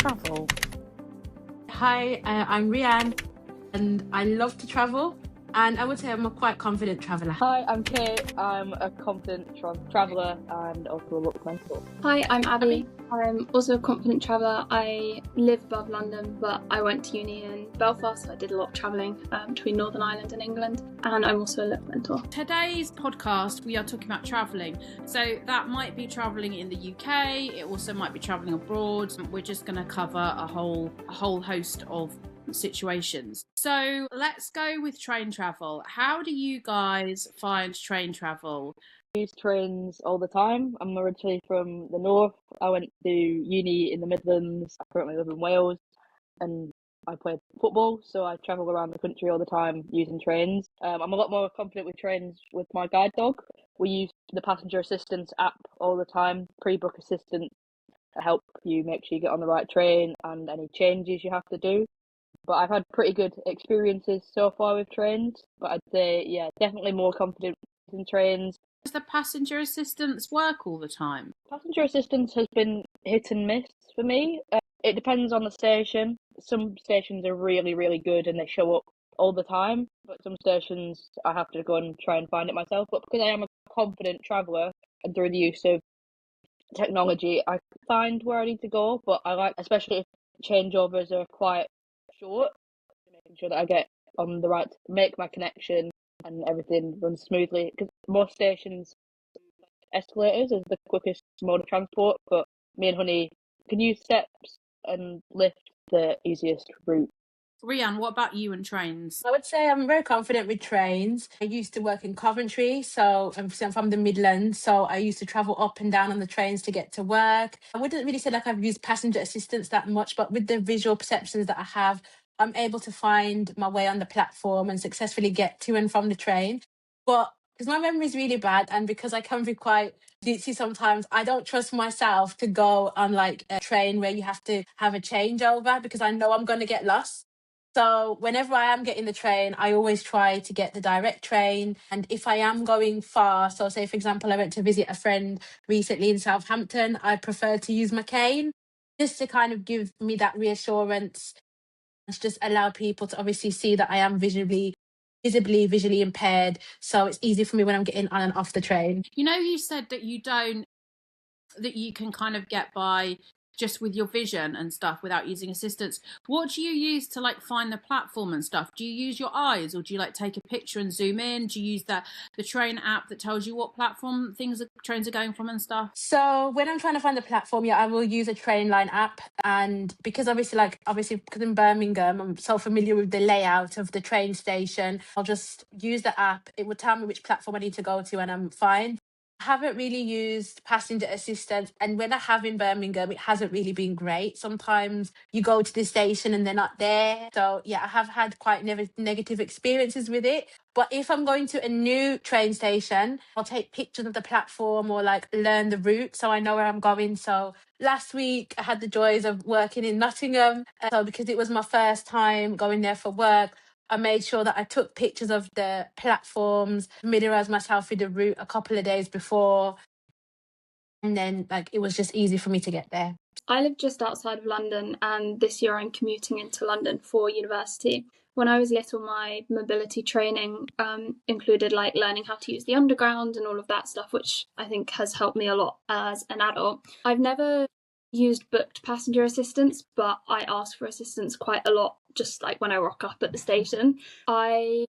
travel? Hi, I'm Rianne, and I love to travel, and I would say I'm a quite confident traveller. Hi, I'm Kate. I'm a confident traveller and also a look mentor. Hi, I'm Abby. I'm also a confident traveller. I live above London, but I went to uni in Belfast, so I did a lot of travelling between Northern Ireland and England, and I'm also a look mentor. Today's podcast, we are talking about travelling. So that might be travelling in the UK, it also might be travelling abroad. We're just going to cover a whole host of situations. So let's go with train travel. How do you guys find train travel? I use trains all the time. I'm originally from the north. I went to uni in the Midlands. I currently live in Wales and I play football, so I travel around the country all the time using trains. I'm a lot more confident with trains with my guide dog. We use the passenger assistance app all the time, pre-book assistance, to help you make sure you get on the right train and any changes you have to do. But I've had pretty good experiences so far with trains. But I'd say, yeah, definitely more confident in trains. Does the passenger assistance work all the time? Passenger assistance has been hit and miss for me. It depends on the station. Some stations are really, really good and they show up all the time. But some stations I have to go and try and find it myself. But because I am a confident traveller and through the use of technology, I find where I need to go. But I like, especially if changeovers are quite short, making sure that I get on the right, make my connection and everything runs smoothly. Because most stations, escalators is the quickest mode of transport, but me and Honey can use steps and lift the easiest route. Rianne, what about you and trains? I would say I'm very confident with trains. I used to work in Coventry, so I'm from the Midlands, so I used to travel up and down on the trains to get to work. I wouldn't really say like I've used passenger assistance that much, but with the visual perceptions that I have, I'm able to find my way on the platform and successfully get to and from the train. But because my memory is really bad and because I can be quite ditzy sometimes, I don't trust myself to go on like a train where you have to have a changeover because I know I'm going to get lost. So whenever I am getting the train, I always try to get the direct train. And if I am going far, so say, for example, I went to visit a friend recently in Southampton, I prefer to use my cane just to kind of give me that reassurance and just allow people to obviously see that I am visually impaired. So it's easy for me when I'm getting on and off the train. You know, you said that you can kind of get by just with your vision and stuff without using assistance. What do you use to like find the platform and stuff? Do you use your eyes or do you like take a picture and zoom in? Do you use the train app that tells you what platform trains are going from and stuff? So when I'm trying to find the platform, I will use a Trainline app. And because obviously because in Birmingham, I'm so familiar with the layout of the train station, I'll just use the app. It will tell me which platform I need to go to and I'm fine. I haven't really used passenger assistance, and when I have in Birmingham, it hasn't really been great. Sometimes you go to the station and they're not there. So yeah, I have had quite negative experiences with it. But if I'm going to a new train station, I'll take pictures of the platform or like learn the route so I know where I'm going. So last week I had the joys of working in Nottingham. So because it was my first time going there for work, I made sure that I took pictures of the platforms, familiarised myself with the route a couple of days before. And then it was just easy for me to get there. I live just outside of London, and this year I'm commuting into London for university. When I was little, my mobility training included like learning how to use the underground and all of that stuff, which I think has helped me a lot as an adult. I've never used booked passenger assistance, but I ask for assistance quite a lot, just like when I rock up at the station. I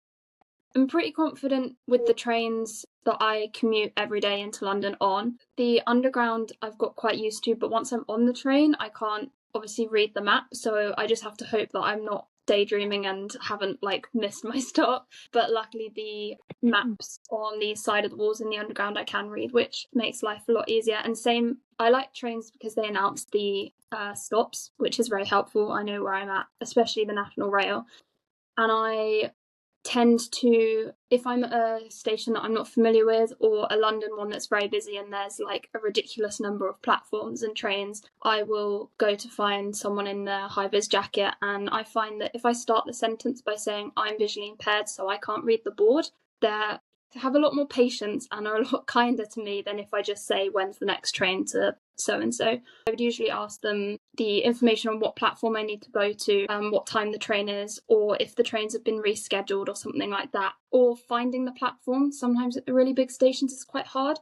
am pretty confident with the trains that I commute every day into London on. The underground I've got quite used to, but once I'm on the train, I can't obviously read the map, so I just have to hope that I'm not daydreaming and haven't missed my stop. But luckily the maps on the side of the walls in the underground I can read, which makes life a lot easier. And same, I like trains because they announce the stops, which is very helpful. I know where I'm at, especially the National Rail. And I tend to, if I'm at a station that I'm not familiar with or a London one that's very busy and there's a ridiculous number of platforms and trains, I will go to find someone in their high-vis jacket, and I find that if I start the sentence by saying I'm visually impaired so I can't read the board, they have a lot more patience and are a lot kinder to me than if I just say when's the next train to so and so. I would usually ask them the information on what platform I need to go to, what time the train is, or if the trains have been rescheduled or something like that. Or finding the platform. Sometimes at the really big stations is quite hard.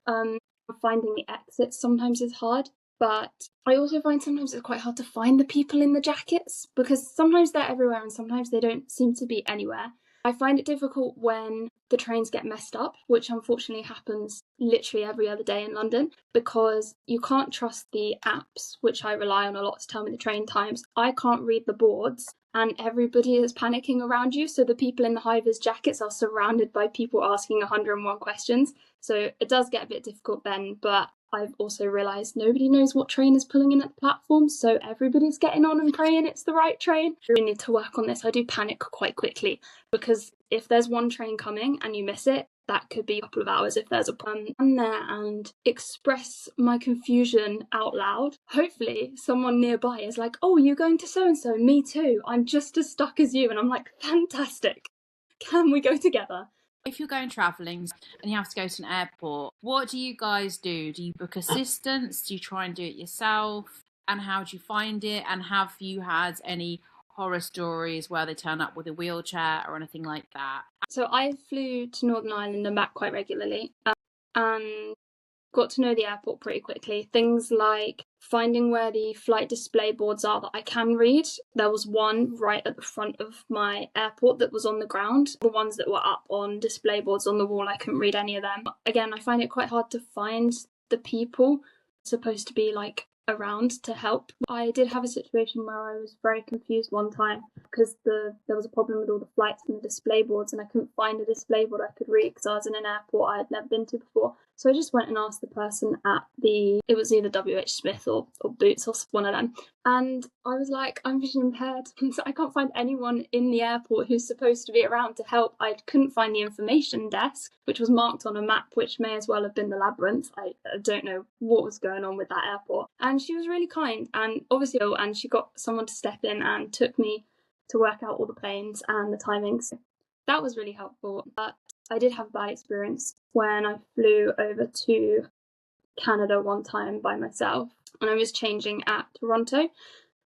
Finding the exits sometimes is hard. But I also find sometimes it's quite hard to find the people in the jackets, because sometimes they're everywhere and sometimes they don't seem to be anywhere. I find it difficult when the trains get messed up, which unfortunately happens literally every other day in London, because you can't trust the apps, which I rely on a lot to tell me the train times. I can't read the boards and everybody is panicking around you. So the people in the high-vis jackets are surrounded by people asking 101 questions. So it does get a bit difficult then, but I've also realised nobody knows what train is pulling in at the platform, so everybody's getting on and praying it's the right train. I really need to work on this. I do panic quite quickly, because if there's one train coming and you miss it, that could be a couple of hours if there's a problem. I'm there and express my confusion out loud. Hopefully someone nearby is like, oh, you're going to so-and-so? Me too. I'm just as stuck as you. And I'm like, fantastic. Can we go together? If you're going travelling and you have to go to an airport, what do you guys do? Do you book assistance? Do you try and do it yourself? And how do you find it? And have you had any horror stories where they turn up with a wheelchair or anything like that? So I flew to Northern Ireland and back quite regularly, and got to know the airport pretty quickly. Things like finding where the flight display boards are that I can read. There was one right at the front of my airport that was on the ground. The ones that were up on display boards on the wall, I couldn't read any of them. Again, I find it quite hard to find the people supposed to be like around to help. I did have a situation where I was very confused one time because there was a problem with all the flights and the display boards, and I couldn't find a display board I could read because I was in an airport I had never been to before. So I just went and asked the person at it was either WH Smith or Boots or one of them. And I was like, I'm vision impaired, so I can't find anyone in the airport who's supposed to be around to help. I couldn't find the information desk, which was marked on a map, which may as well have been the labyrinth. I don't know what was going on with that airport. And she was really kind, and obviously, and she got someone to step in and took me to work out all the planes and the timings. That was really helpful. But I did have a bad experience when I flew over to Canada one time by myself, and I was changing at Toronto,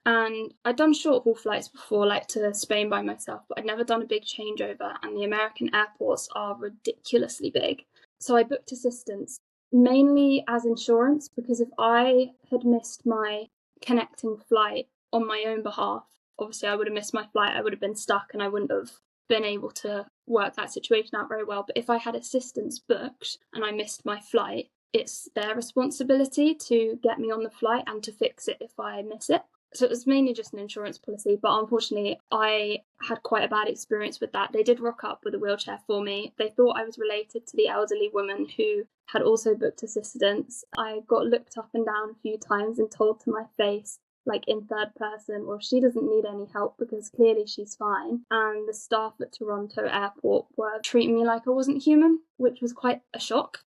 and I'd done short haul flights before, like to Spain by myself, but I'd never done a big changeover, and the American airports are ridiculously big. So I booked assistance, mainly as insurance, because if I had missed my connecting flight on my own behalf, obviously I would have missed my flight, I would have been stuck, and I wouldn't have been able to work that situation out very well. But if I had assistance booked and I missed my flight, it's their responsibility to get me on the flight and to fix it if I miss it. So it was mainly just an insurance policy, but unfortunately I had quite a bad experience with that. They did rock up with a wheelchair for me. They thought I was related to the elderly woman who had also booked assistance. I got looked up and down a few times and told to my face, like in third person, well, she doesn't need any help because clearly she's fine. And the staff at Toronto airport were treating me like I wasn't human, which was quite a shock.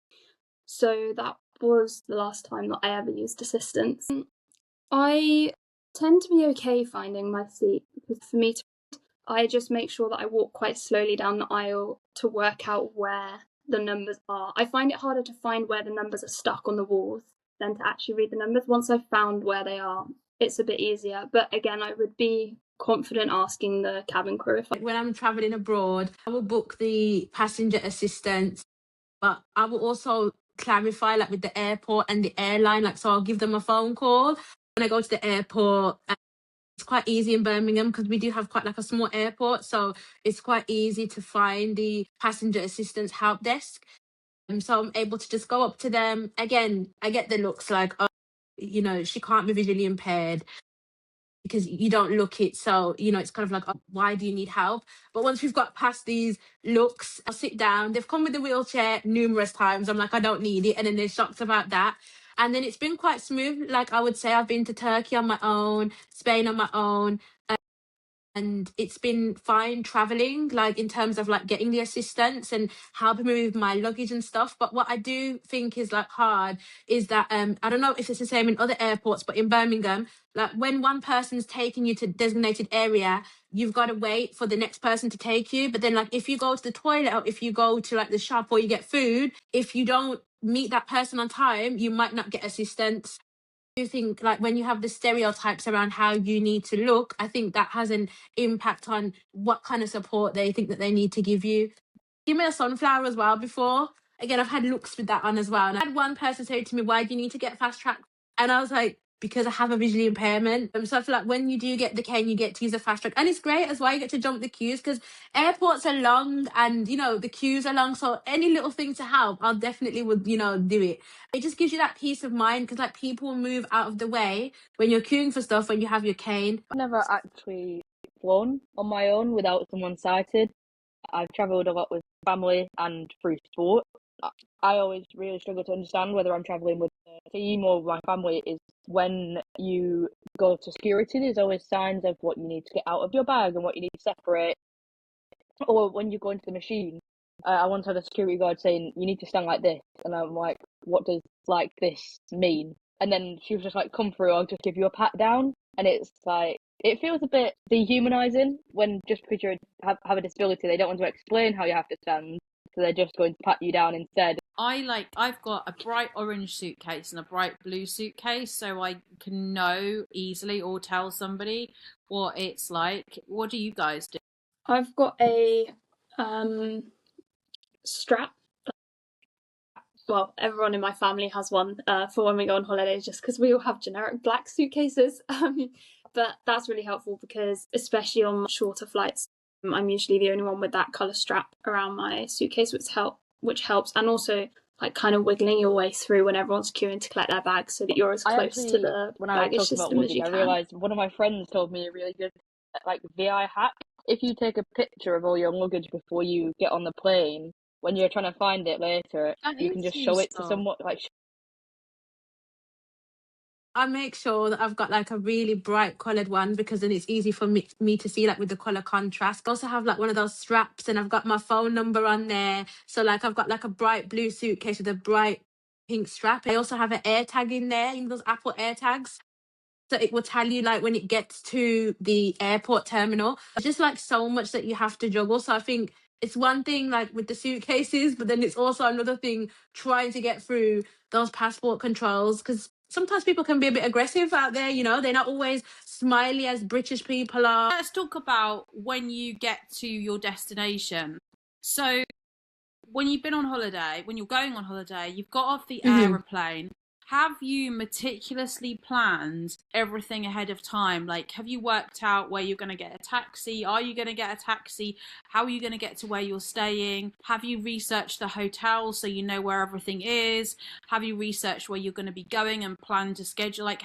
So that was the last time that I ever used assistance. I tend to be okay finding my seat, because for me, I just make sure that I walk quite slowly down the aisle to work out where the numbers are. I find it harder to find where the numbers are stuck on the walls than to actually read the numbers. Once I've found where they are, it's a bit easier. But again, I would be confident asking the cabin crew. When I'm traveling abroad, I will book the passenger assistance, but I will also clarify like with the airport and the airline, like, so I'll give them a phone call when I go to the airport. It's quite easy in Birmingham because we do have quite like a small airport, so it's quite easy to find the passenger assistance help desk. So I'm able to just go up to them. Again, I get the looks like, oh, she can't be visually impaired, because you don't look it. So, it's kind of like, oh, why do you need help? But once we've got past these looks, I'll sit down. They've come with the wheelchair numerous times. I'm like, I don't need it. And then they're shocked about that. And then it's been quite smooth. Like, I would say I've been to Turkey on my own, Spain on my own. And it's been fine traveling, like in terms of like getting the assistance and helping me with my luggage and stuff. But what I do think is like hard is that I don't know if it's the same in other airports, but in Birmingham, like when one person's taking you to designated area, you've got to wait for the next person to take you. But then like if you go to the toilet or if you go to like the shop or you get food, if you don't meet that person on time, you might not get assistance. I do think like when you have the stereotypes around how you need to look, I think that has an impact on what kind of support they think that they need to give you. Give me a sunflower as well before. Again, I've had looks with that on as well. And I had one person say to me, why do you need to get fast track? And I was like, because I have a visually impairment. So I feel like when you do get the cane, you get to use a fast track. And it's great as well. You get to jump the queues because airports are long and, you know, the queues are long. So any little thing to help, I'll definitely would, you know, do it. It just gives you that peace of mind because like people move out of the way when you're queuing for stuff when you have your cane. I've never actually flown on my own without someone sighted. I've travelled a lot with family and through sport. I always really struggle to understand whether I'm travelling with a team or my family is when you go to security, there's always signs of what you need to get out of your bag and what you need to separate. Or when you go into the machine, I once had a security guard saying, you need to stand like this. And I'm like, what does like this mean? And then she was just like, come through, I'll just give you a pat down. And it's like, it feels a bit dehumanizing when just because you have a disability, they don't want to explain how you have to stand. So they're just going to pat you down instead. I've got a bright orange suitcase and a bright blue suitcase, so I can know easily or tell somebody what it's like. What do you guys do? I've got a strap. Well, everyone in my family has one for when we go on holiday, just because we all have generic black suitcases. But that's really helpful because, especially on shorter flights, I'm usually the only one with that colour strap around my suitcase, which helps, and also like kind of wiggling your way through when everyone's queuing to collect their bags, so that you're as close to the baggage system as you can. I realised one of my friends told me a really good like VI hack. If you take a picture of all your luggage before you get on the plane, when you're trying to find it later, you can just show it to someone. Like, I make sure that I've got like a really bright coloured one because then it's easy for me to see like with the colour contrast. I also have like one of those straps and I've got my phone number on there. So like I've got like a bright blue suitcase with a bright pink strap. I also have an air tag in there, you know, those Apple air tags. So it will tell you like when it gets to the airport terminal. It's just like so much that you have to juggle. So I think it's one thing like with the suitcases, but then it's also another thing trying to get through those passport controls because sometimes people can be a bit aggressive out there, you know, they're not always smiley as British people are. Let's talk about when you get to your destination. So when you've been on holiday, when you're going on holiday, you've got off the aeroplane. Have you meticulously planned everything ahead of time? Like, have you worked out where you're going to get a taxi? Are you going to get a taxi? How are you going to get to where you're staying? Have you researched the hotel so you know where everything is? Have you researched where you're going to be going and planned to schedule? Like,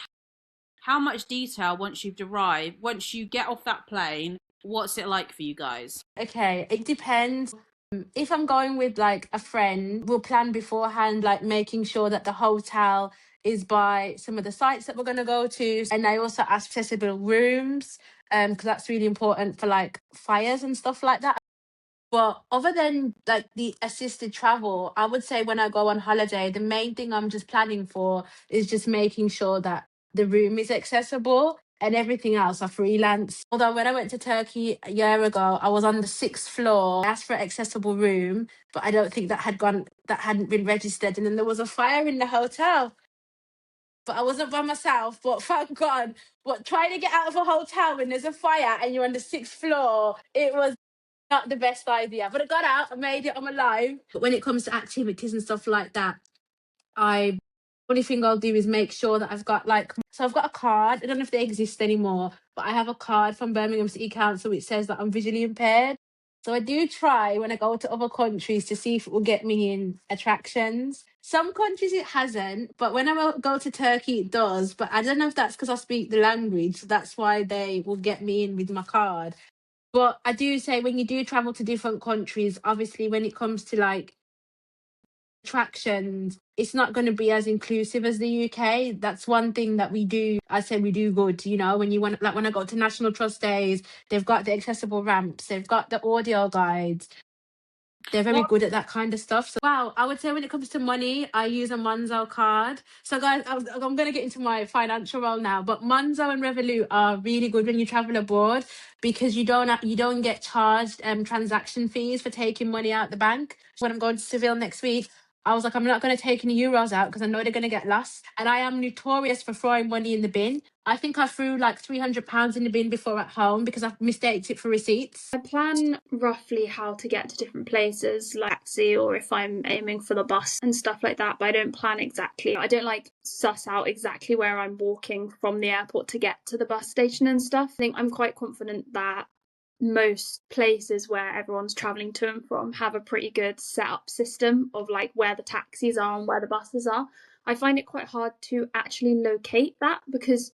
how much detail once you've arrived, once you get off that plane, what's it like for you guys? Okay, it depends. If I'm going with like a friend, we'll plan beforehand, like making sure that the hotel is by some of the sites that we're going to go to. And I also ask accessible rooms because that's really important for like fires and stuff like that. But other than like the assisted travel, I would say when I go on holiday, the main thing I'm just planning for is just making sure that the room is accessible and everything else I freelance. Although when I went to Turkey a year ago, I was on the 6th floor. I asked for an accessible room, but I don't think that hadn't been registered. And then there was a fire in the hotel. But I wasn't by myself, but thank God. But trying to get out of a hotel when there's a fire and you're on the 6th floor, it was not the best idea. But I got out, I made it, I'm alive. But when it comes to activities and stuff like that, only thing I'll do is make sure that I've got like, so I've got a card. I don't know if they exist anymore, but I have a card from Birmingham City Council which says that I'm visually impaired. So I do try when I go to other countries to see if it will get me in attractions. Some countries it hasn't, but when I go to Turkey it does. But I don't know if that's because I speak the language, so that's why they will get me in with my card. But I do say when you do travel to different countries, obviously when it comes to like attractions, it's not going to be as inclusive as the UK. That's one thing that we do. I say we do good, you know, when you want, like when I go to National Trust Days, they've got the accessible ramps, they've got the audio guides. They're very good at that kind of stuff. So, wow, I would say when it comes to money, I use a Monzo card. So, guys, I'm going to get into my financial role now. But Monzo and Revolut are really good when you travel abroad because you don't get charged transaction fees for taking money out the bank. When I'm going to Seville next week, I was like, I'm not going to take any euros out because I know they're going to get lost. And I am notorious for throwing money in the bin. I think I threw like £300 in the bin before at home because I've mistaked it for receipts. I plan roughly how to get to different places, like taxi or if I'm aiming for the bus and stuff like that, but I don't plan exactly. I don't like suss out exactly where I'm walking from the airport to get to the bus station and stuff. I think I'm quite confident that most places where everyone's traveling to and from have a pretty good setup system of like where the taxis are and where the buses are. I find it quite hard to actually locate that because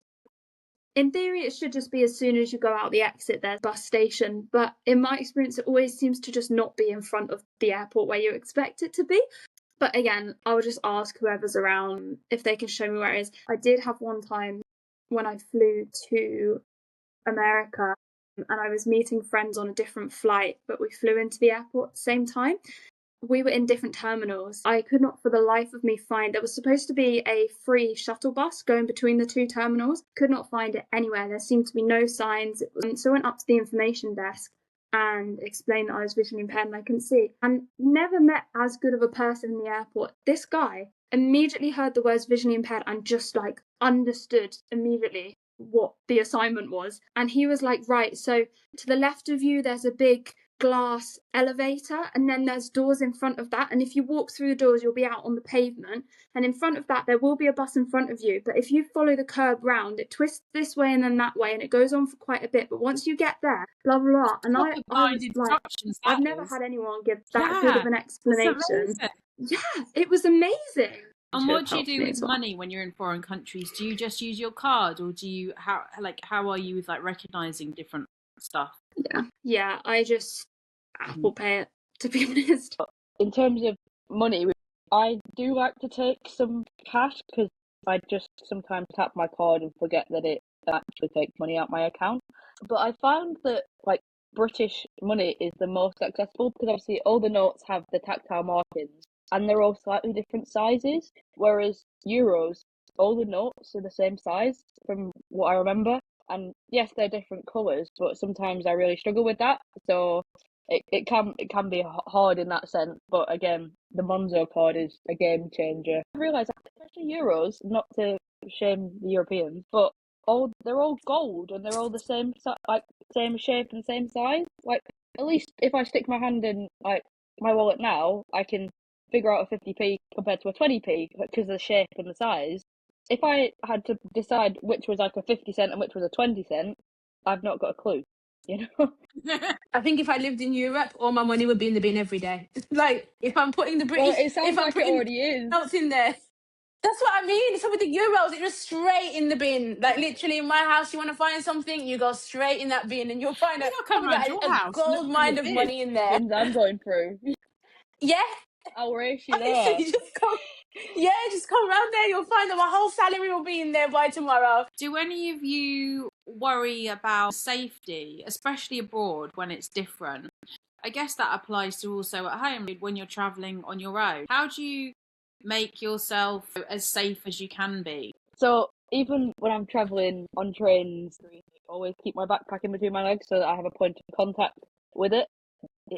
in theory it should just be as soon as you go out the exit there's a bus station, but in my experience it always seems to just not be in front of the airport where you expect it to be. But again, I'll just ask whoever's around if they can show me where it is. I did have one time when I flew to America and I was meeting friends on a different flight, but we flew into the airport at the same time. We were in different terminals. I could not for the life of me find, there was supposed to be a free shuttle bus going between the two terminals. Could not find it anywhere. There seemed to be no signs. So I went up to the information desk and explained that I was visually impaired and I couldn't see. And never met as good of a person in the airport. This guy immediately heard the words visually impaired and just like understood immediately what the assignment was. And he was like, right, so to the left of you there's a big glass elevator and then there's doors in front of that, and if you walk through the doors you'll be out on the pavement, and in front of that there will be a bus in front of you, but if you follow the curb round it twists this way and then that way and it goes on for quite a bit, but once you get there blah blah blah. And I was like, I've never had anyone give that good of an explanation. Yeah, it was amazing. And what do you do with money when you're in foreign countries? Do you just use your card, or do you how are you with like recognizing different stuff? Yeah, I just Apple Pay it, to be honest. In terms of money, I do like to take some cash because I just sometimes tap my card and forget that it actually takes money out my account. But I found that like British money is the most accessible because obviously all the notes have the tactile markings and they're all slightly different sizes, whereas euros, all the notes are the same size from what I remember. And yes, they're different colours, but sometimes I really struggle with that. So it can be hard in that sense. But again, the Monzo card is a game changer. I realise, especially euros, not to shame the Europeans, but they're all gold and they're all the same same shape and same size. Like at least if I stick my hand in like my wallet now, I can figure out a 50p compared to a 20p because of the shape and the size. If I had to decide which was like a 50 cent and which was a 20 cent, I've not got a clue, you know? I think if I lived in Europe, all my money would be in the bin every day. Like, if I'm putting the British... Well, it sounds like it already is. Notes in there. That's what I mean. So with the euros, it's just straight in the bin. Like, literally, in my house, you want to find something, you go straight in that bin and you'll find a gold mine of money in there. Bins I'm going through. Yeah. I'll race you there. So you just come around there, you'll find that my whole salary will be in there by tomorrow. Do any of you worry about safety, especially abroad when it's different? I guess that applies to also at home when you're travelling on your own. How do you make yourself as safe as you can be? So even when I'm travelling on trains, I always keep my backpack in between my legs so that I have a point of contact with it.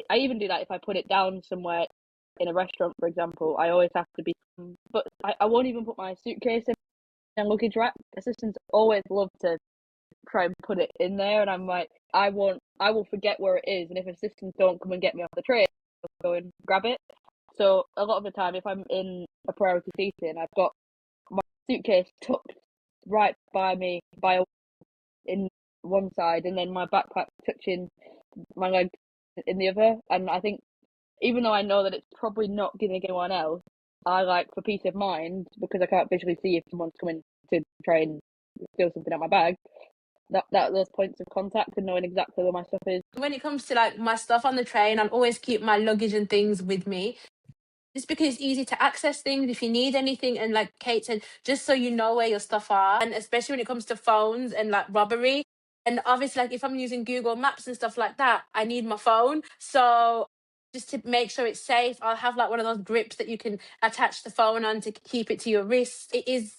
I even do that if I put it down somewhere in a restaurant, for example. I always have to be, but I won't even put my suitcase in a luggage rack. Assistants always love to try and put it in there, and I'm like, I will forget where it is, and if assistants don't come and get me off the train, I'll go and grab it. So a lot of the time, if I'm in a priority seating, I've got my suitcase tucked right by me in one side, and then my backpack touching my leg in the other. And I think even though I know that it's probably not giving anyone else, I like for peace of mind, because I can't visually see if someone's coming to try and steal something out my bag, that those points of contact and knowing exactly where my stuff is. When it comes to like my stuff on the train, I'll always keep my luggage and things with me. Just because it's easy to access things if you need anything, and like Kate said, just so you know where your stuff are, and especially when it comes to phones and like robbery. And obviously, like if I'm using Google Maps and stuff like that, I need my phone. So just to make sure it's safe, I'll have like one of those grips that you can attach the phone on to keep it to your wrist. It is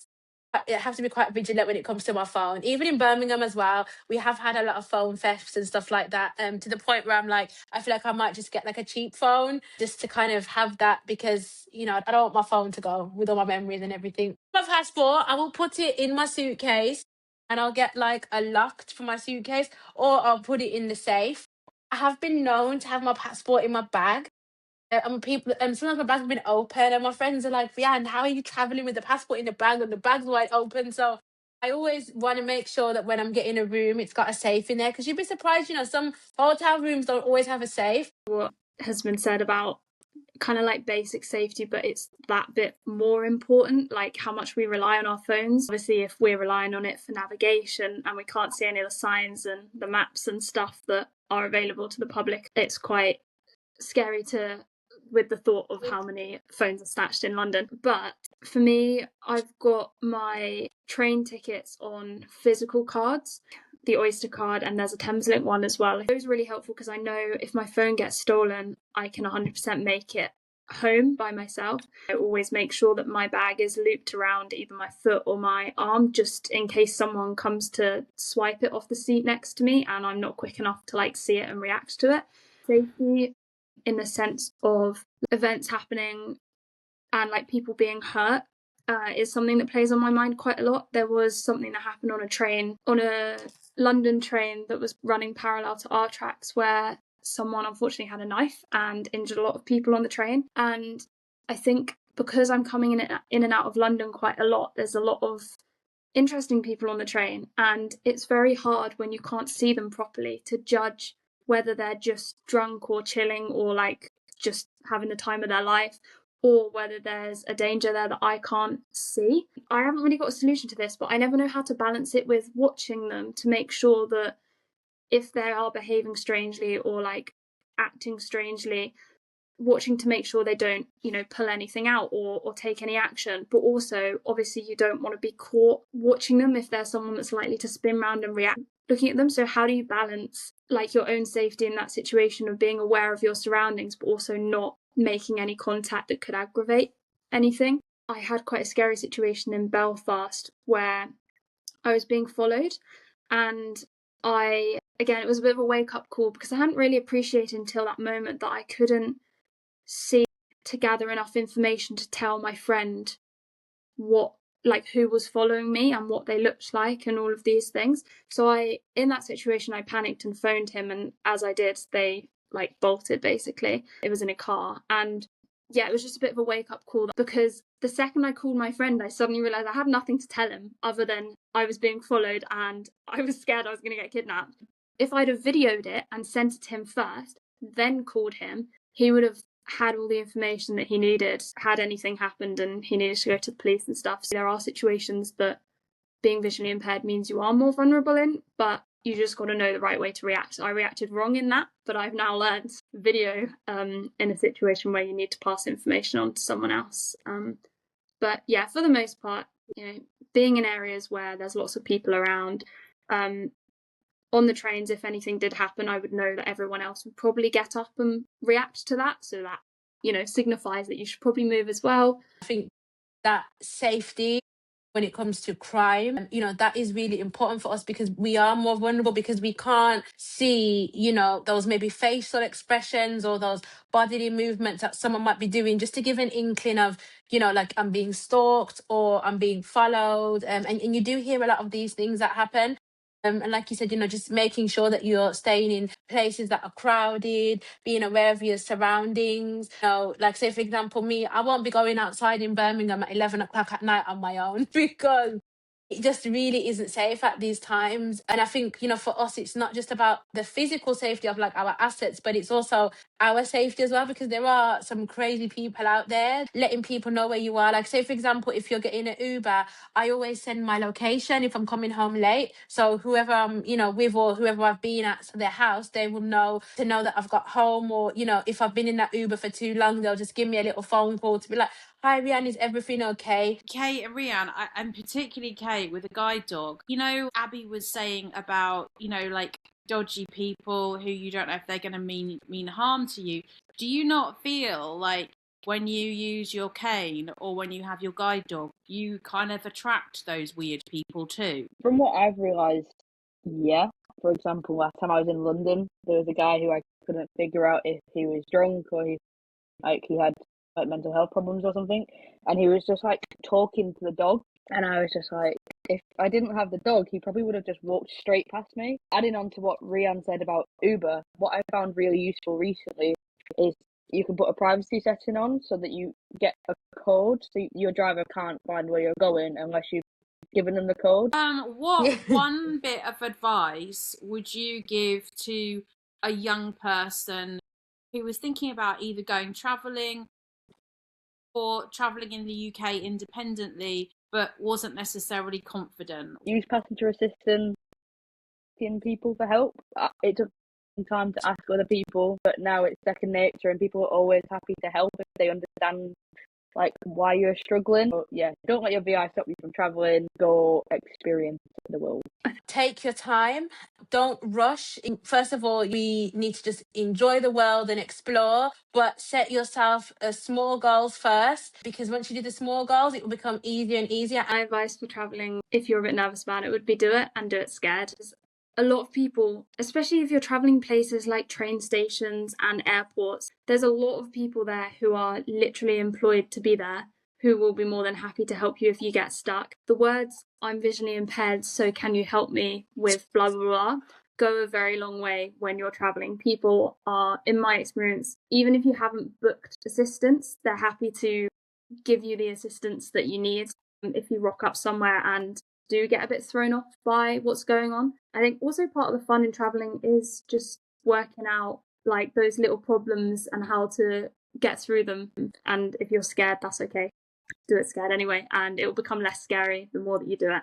I have to be quite vigilant when it comes to my phone. Even in Birmingham as well, we have had a lot of phone thefts and stuff like that. To the point where I'm like, I feel like I might just get like a cheap phone just to kind of have that, because I don't want my phone to go with all my memories and everything. My passport, I will put it in my suitcase, and I'll get like a locked for my suitcase, or I'll put it in the safe. I have been known to have my passport in my bag. And people, and sometimes my bag's been open, and my friends are like, "Yeah, and how are you traveling with the passport in the bag and the bag's wide open?" So I always want to make sure that when I'm getting a room, it's got a safe in there, because you'd be surprised, some hotel rooms don't always have a safe. What has been said about kind of like basic safety, but it's that bit more important, like how much we rely on our phones. Obviously, if we're relying on it for navigation and we can't see any of the signs and the maps and stuff that are available to the public, it's quite scary with the thought of how many phones are snatched in London. But for me, I've got my train tickets on physical cards, the Oyster card, and there's a Thameslink one as well. Those are really helpful because I know if my phone gets stolen, I can 100% make it home by myself. I always make sure that my bag is looped around either my foot or my arm, just in case someone comes to swipe it off the seat next to me and I'm not quick enough to like see it and react to it. Safety in the sense of events happening and like people being hurt is something that plays on my mind quite a lot. There was something that happened on a London train that was running parallel to our tracks, where someone unfortunately had a knife and injured a lot of people on the train. And I think because I'm coming in and out of London quite a lot, there's a lot of interesting people on the train, and it's very hard when you can't see them properly to judge whether they're just drunk or chilling or like just having the time of their life, or whether there's a danger there that I can't see. I haven't really got a solution to this, but I never know how to balance it with watching them to make sure that if they are behaving strangely or like acting strangely, watching to make sure they don't, pull anything out or take any action. But also, obviously, you don't want to be caught watching them if there's someone that's likely to spin around and react looking at them. So how do you balance like your own safety in that situation of being aware of your surroundings, but also not making any contact that could aggravate anything? I had quite a scary situation in Belfast where I was being followed, and it was a bit of a wake-up call because I hadn't really appreciated until that moment that I couldn't see to gather enough information to tell my friend who was following me and what they looked like and all of these things. So in that situation, I panicked and phoned him, and as I did, they like bolted basically. It was in a car, and yeah, it was just a bit of a wake-up call because the second I called my friend, I suddenly realised I had nothing to tell him other than I was being followed and I was scared I was going to get kidnapped. If I'd have videoed it and sent it to him first, then called him, he would have had all the information that he needed had anything happened and he needed to go to the police and stuff. So there are situations that being visually impaired means you are more vulnerable in, but you just got to know the right way to react. I reacted wrong in that, but I've now learned video in a situation where you need to pass information on to someone else. But yeah, for the most part, being in areas where there's lots of people around, on the trains, if anything did happen, I would know that everyone else would probably get up and react to that. So that, signifies that you should probably move as well. I think that safety when it comes to crime, that is really important for us because we are more vulnerable because we can't see, those maybe facial expressions or those bodily movements that someone might be doing just to give an inkling of, like I'm being stalked or I'm being followed. And you do hear a lot of these things that happen. And like you said, just making sure that you're staying in places that are crowded, being aware of your surroundings. Like say, for example, me, I won't be going outside in Birmingham at 11 o'clock at night on my own because it just really isn't safe at these times. And I think, for us, it's not just about the physical safety of like our assets, but it's also our safety as well, because there are some crazy people out there letting people know where you are. Like say, for example, if you're getting an Uber, I always send my location if I'm coming home late. So whoever I'm, with or whoever I've been at their house, they will know that I've got home. Or, if I've been in that Uber for too long, they'll just give me a little phone call to be like, "Hi, Rianne, is everything okay?" Kate and Rianne, and particularly Kate with a guide dog. Abby was saying about, like dodgy people who you don't know if they're going to mean harm to you. Do you not feel like when you use your cane or when you have your guide dog, you kind of attract those weird people too? From what I've realised, yeah. For example, last time I was in London, there was a guy who I couldn't figure out if he was drunk or he had like mental health problems or something, and he was just like talking to the dog, and I was just like, if I didn't have the dog, he probably would have just walked straight past me. Adding on to what Rian said about Uber, what I found really useful recently is you can put a privacy setting on so that you get a code, so your driver can't find where you're going unless you've given them the code. What one bit of advice would you give to a young person who was thinking about either going travelling or travelling in the UK independently but wasn't necessarily confident? Use passenger assistance, asking people for help. It took some time to ask other people, but now it's second nature, and people are always happy to help if they understand like why you're struggling. But yeah, don't let your VI stop you from traveling. Go experience the world. Take your time. Don't rush. First of all, we need to just enjoy the world and explore, but set yourself small goals first, because once you do the small goals, it will become easier and easier. My advice for traveling, if you're a bit nervous about it, would be do it, and do it scared. A lot of people, especially if you're traveling places like train stations and airports, there's a lot of people there who are literally employed to be there, who will be more than happy to help you if you get stuck. The words, "I'm visually impaired, so can you help me with blah, blah, blah," go a very long way when you're traveling. People are, in my experience, even if you haven't booked assistance, they're happy to give you the assistance that you need if you rock up somewhere and do get a bit thrown off by what's going on. I think also part of the fun in traveling is just working out like those little problems and how to get through them. And if you're scared, that's okay. Do it scared anyway, and it will become less scary the more that you do it.